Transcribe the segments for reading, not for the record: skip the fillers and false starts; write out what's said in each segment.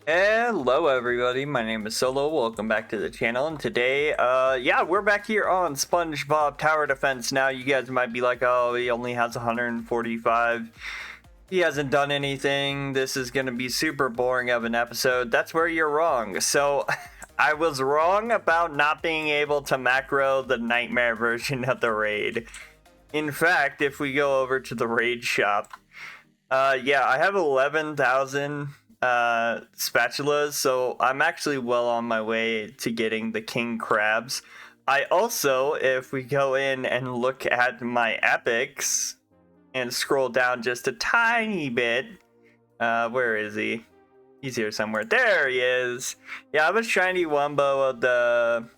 Hello everybody, my name is Solo, welcome back to the channel, and today, yeah, we're back here on Spongebob Tower Defense. Now, you guys might be like, oh, he only has 145, he hasn't done anything, this is gonna be super boring of an episode. That's where you're wrong. So, I was wrong about not being able to macro the nightmare version of the raid. In fact, if we go over to the raid shop, yeah, I have 11,000 spatulas, so I'm actually well on my way to getting the king crabs. I also, if we go in and look at my epics and scroll down just a tiny bit, where is he? He's here somewhere. There he is. Yeah, I have a shiny wumbo of the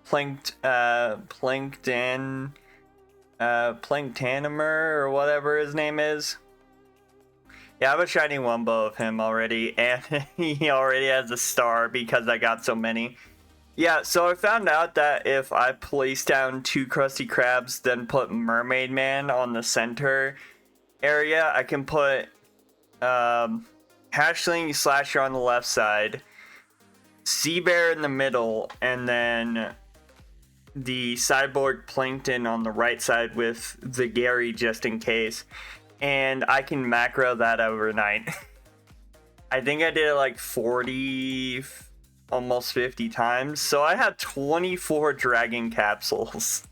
planktanimer or whatever his name is. Yeah, I have a shiny wumbo of him already, and he already has a star because I got so many. Yeah, so I found out that if I place down 2 Krusty Krabs, then put Mermaid Man on the center area, I can put Hashling Slasher on the left side, Sea Bear in the middle, and then the Cyborg Plankton on the right side with the Gary just in case. And I can macro that overnight. I think I did it like 40, almost 50 times. So I have 24 dragon capsules.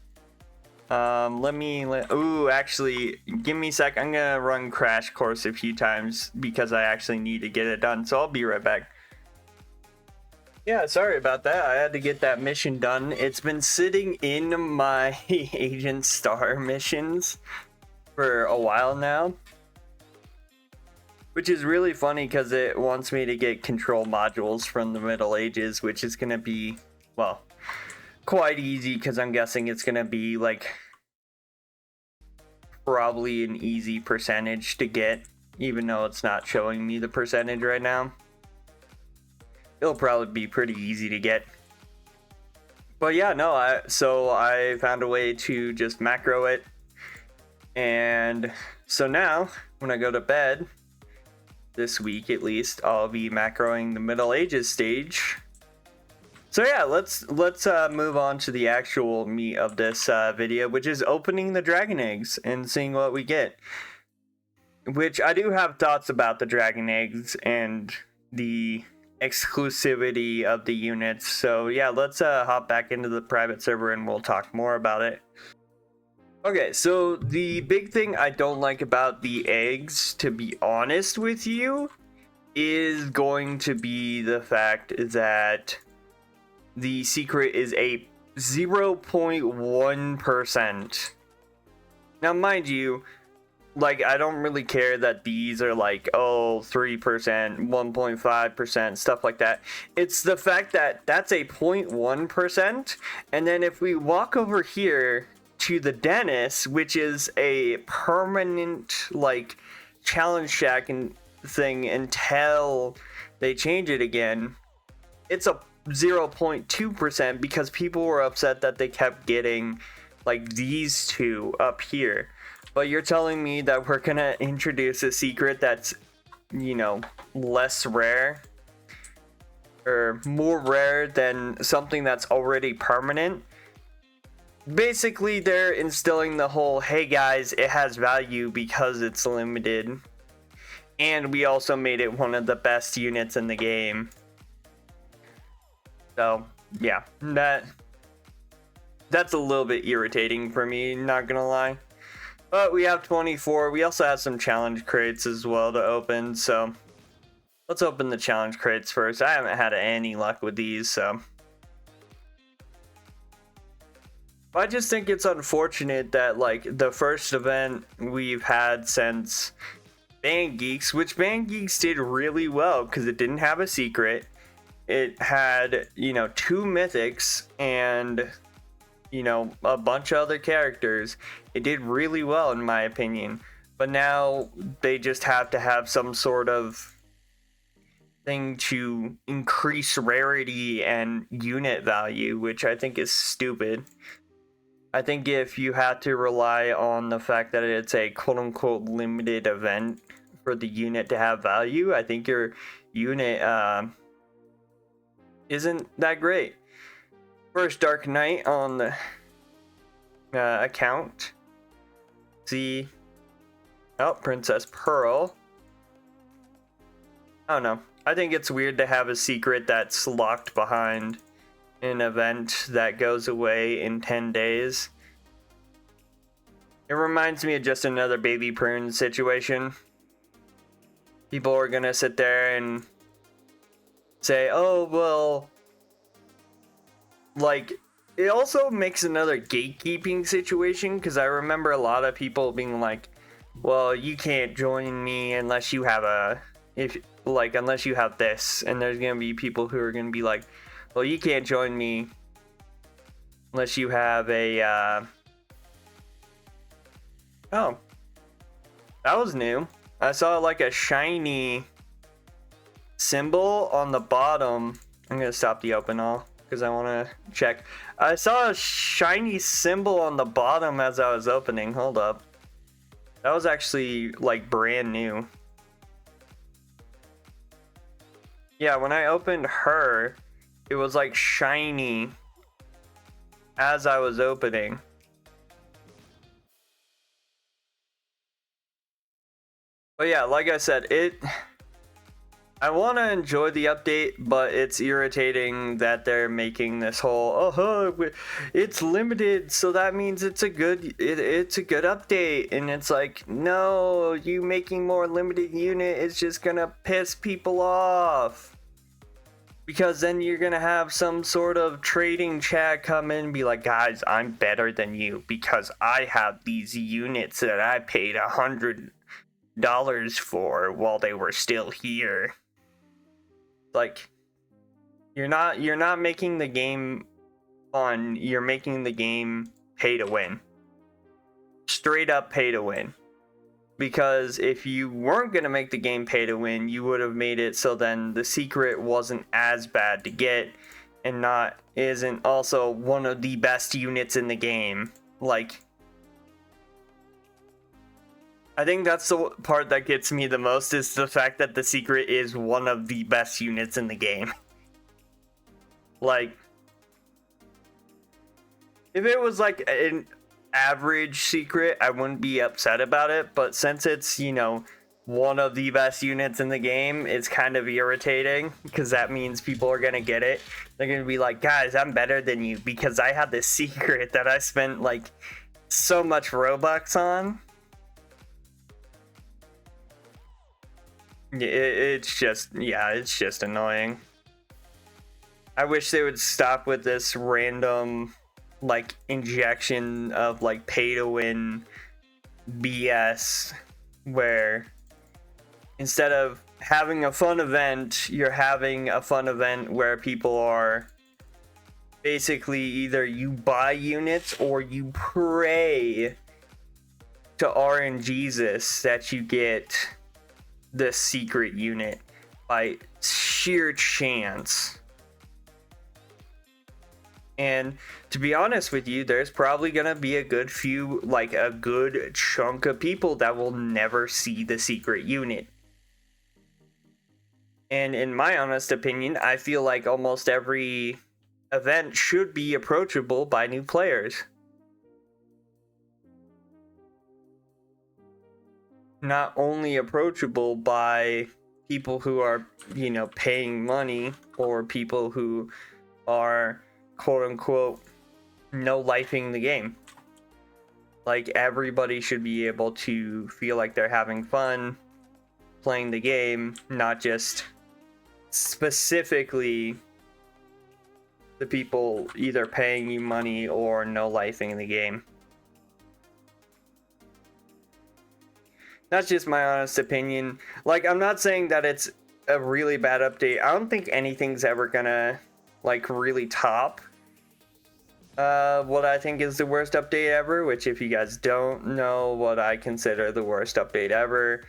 Ooh, actually, give me a sec. I'm gonna run Crash Course a few times because I actually need to get it done. So I'll be right back. Yeah, sorry about that. I had to get that mission done. It's been sitting in my Agent Star missions for a while now, which is really funny because it wants me to get control modules from the Middle Ages, which is going to be, well, quite easy because I'm guessing it's going to be like probably an easy percentage to get, even though it's not showing me the percentage right now. It'll probably be pretty easy to get. But yeah, no, so I found a way to just macro it. And so now, when I go to bed, this week at least, I'll be macroing the Middle Ages stage. So yeah, let's move on to the actual meat of this video, which is opening the dragon eggs and seeing what we get. Which I do have thoughts about the dragon eggs and the exclusivity of the units. So yeah, let's hop back into the private server and we'll talk more about it. Okay, so the big thing I don't like about the eggs, to be honest with you, is going to be the fact that the secret is a 0.1%. Now, mind you, like, I don't really care that these are like, oh, 3%, 1.5%, stuff like that. It's the fact that that's a 0.1%, and then if we walk over here to the dentist, which is a permanent like challenge shack and thing until they change it again, it's a 0.2% because people were upset that they kept getting like these two up here. But you're telling me that we're gonna introduce a secret that's, you know, less rare or more rare than something that's already permanent? Basically, they're instilling the whole, hey guys, it has value because it's limited. And we also made it one of the best units in the game. So, yeah, that's a little bit irritating for me, not gonna lie. But we have 24. We also have some challenge crates as well to open, so let's open the challenge crates first. I haven't had any luck with these, so I just think it's unfortunate that, like, the first event we've had since Band Geeks, which Band Geeks did really well because it didn't have a secret. It had, you know, 2 mythics and, you know, a bunch of other characters. It did really well in my opinion. But now they just have to have some sort of thing to increase rarity and unit value, which I think is stupid. I think if you had to rely on the fact that it's a quote-unquote limited event for the unit to have value, I think you're unit isn't that great. First Dark Knight on the account. See, oh, Princess Pearl. I don't know. I think it's weird to have a secret that's locked behind an event that goes away in 10 days. It reminds me of just another baby prune situation. People are gonna sit there and say, oh, well, like, it also makes another gatekeeping situation, because I remember a lot of people being like, well, you can't join me unless you have unless you have this. And there's gonna be people who are gonna be like, well, you can't join me unless you have a oh, that was new. I saw like a shiny symbol on the bottom. I'm gonna stop the open all because I want to check. I saw a shiny symbol on the bottom as I was opening. Hold up. That was actually like brand new. Yeah, when I opened her, it was like shiny as I was opening. But yeah, like I said, I want to enjoy the update, but it's irritating that they're making this whole, it's limited, so that means it's a good update. And it's like, no, you making more limited unit is just gonna piss people off. Because then you're gonna have some sort of trading chat come in and be like, guys, I'm better than you because I have these units that I paid $100 for while they were still here. Like, you're not making the game fun, you're making the game pay to win. Straight up pay to win. Because if you weren't going to make the game pay to win, you would have made it so then the secret wasn't as bad to get and isn't also one of the best units in the game. Like, I think that's the part that gets me the most, is the fact that the secret is one of the best units in the game. Like, if it was like an average secret, I wouldn't be upset about it, but since it's, one of the best units in the game, it's kind of irritating, because that means people are gonna get it. They're gonna be like, guys, I'm better than you because I had this secret that I spent like so much Robux on. It's just annoying. I wish they would stop with this random like injection of like pay to win BS, where instead of having a fun event, you're having a fun event where people are basically either you buy units or you pray to RNGesus that you get the secret unit by sheer chance. And to be honest with you, there's probably gonna be a good chunk of people that will never see the secret unit. And in my honest opinion, I feel like almost every event should be approachable by new players. Not only approachable by people who are, paying money, or people who are quote unquote no-lifing the game. Like, everybody should be able to feel like they're having fun playing the game, not just specifically the people either paying you money or no-lifing the game. That's just my honest opinion. Like, I'm not saying that it's a really bad update. I don't think anything's ever gonna, like, really top what I think is the worst update ever, which, if you guys don't know what I consider the worst update ever,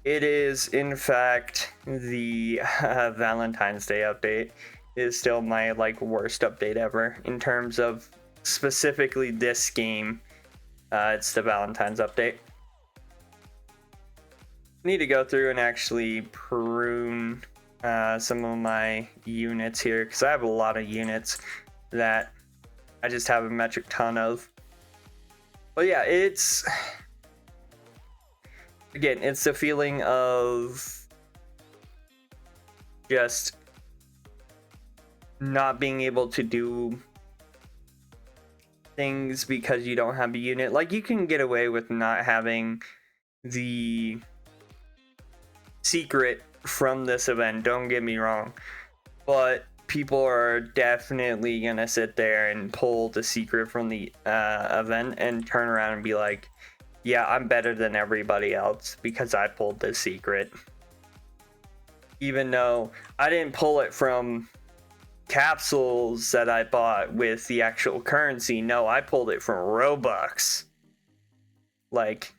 it is, in fact, the Valentine's Day update is still my, like, worst update ever in terms of specifically this game. It's the Valentine's update. Need to go through and actually prune some of my units here, because I have a lot of units that I just have a metric ton of. But yeah, it's again, it's the feeling of just not being able to do things because you don't have a unit. Like, you can get away with not having the secret from this event, don't get me wrong, but people are definitely gonna sit there and pull the secret from the event and turn around and be like, yeah, I'm better than everybody else because I pulled this secret, even though I didn't pull it from capsules that I bought with the actual currency. No, I pulled it from Robux. Like,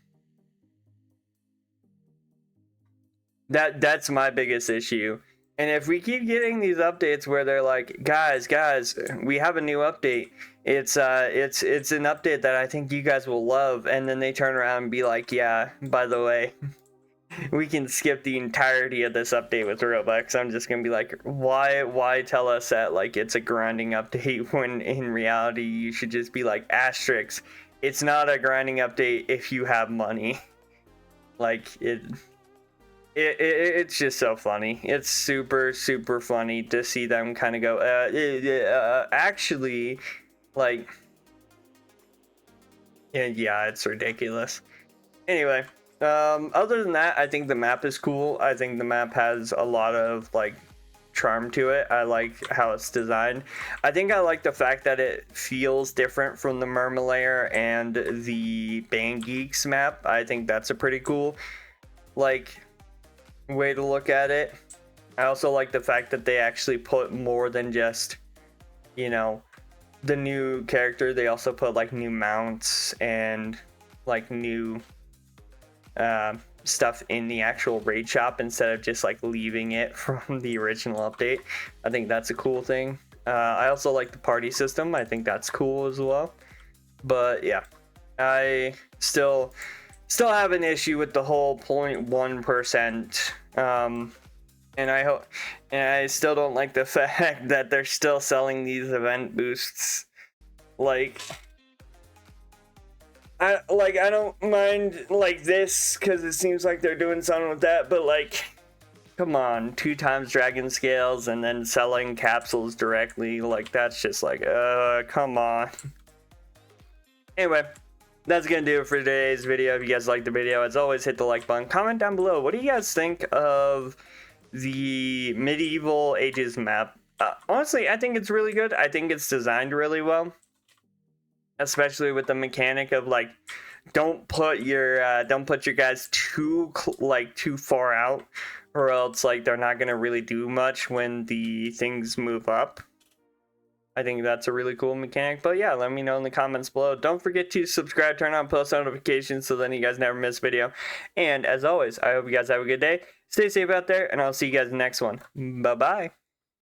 that's my biggest issue. And if we keep getting these updates where they're like, guys, we have a new update. It's an update that I think you guys will love, and then they turn around and be like, yeah, by the way, we can skip the entirety of this update with Roblox. I'm just gonna be like, why tell us that like it's a grinding update when in reality you should just be like, asterisk, it's not a grinding update if you have money. Like, it's just so funny. It's super funny to see them kind of go, actually, like, yeah, it's ridiculous. Anyway, other than that, I think the map is cool. I think the map has a lot of like charm to it. I like how it's designed. I think I like the fact that it feels different from the Mermalayer and the Band Geeks map. I think that's a pretty cool like way to look at it. I also like the fact that they actually put more than just, you know, the new character. They also put like new mounts and like new stuff in the actual raid shop instead of just like leaving it from the original update. I think that's a cool thing. I also like the party system. I think that's cool as well. But yeah, I still have an issue with the whole 0.1%. And I still don't like the fact that they're still selling these event boosts. Like, I don't mind like this because it seems like they're doing something with that, but like, come on, 2 times dragon scales and then selling capsules directly, like that's just like, come on. Anyway, that's gonna do it for today's video. If you guys liked the video, as always, hit the like button, comment down below, what do you guys think of the medieval ages map? Honestly, I think it's really good. I think it's designed really well, especially with the mechanic of like, don't put your guys too far out, or else like they're not gonna really do much when the things move up. I think that's a really cool mechanic. But yeah, let me know in the comments below. Don't forget to subscribe, turn on post notifications so then you guys never miss a video. And as always, I hope you guys have a good day. Stay safe out there, and I'll see you guys in the next one. Bye bye.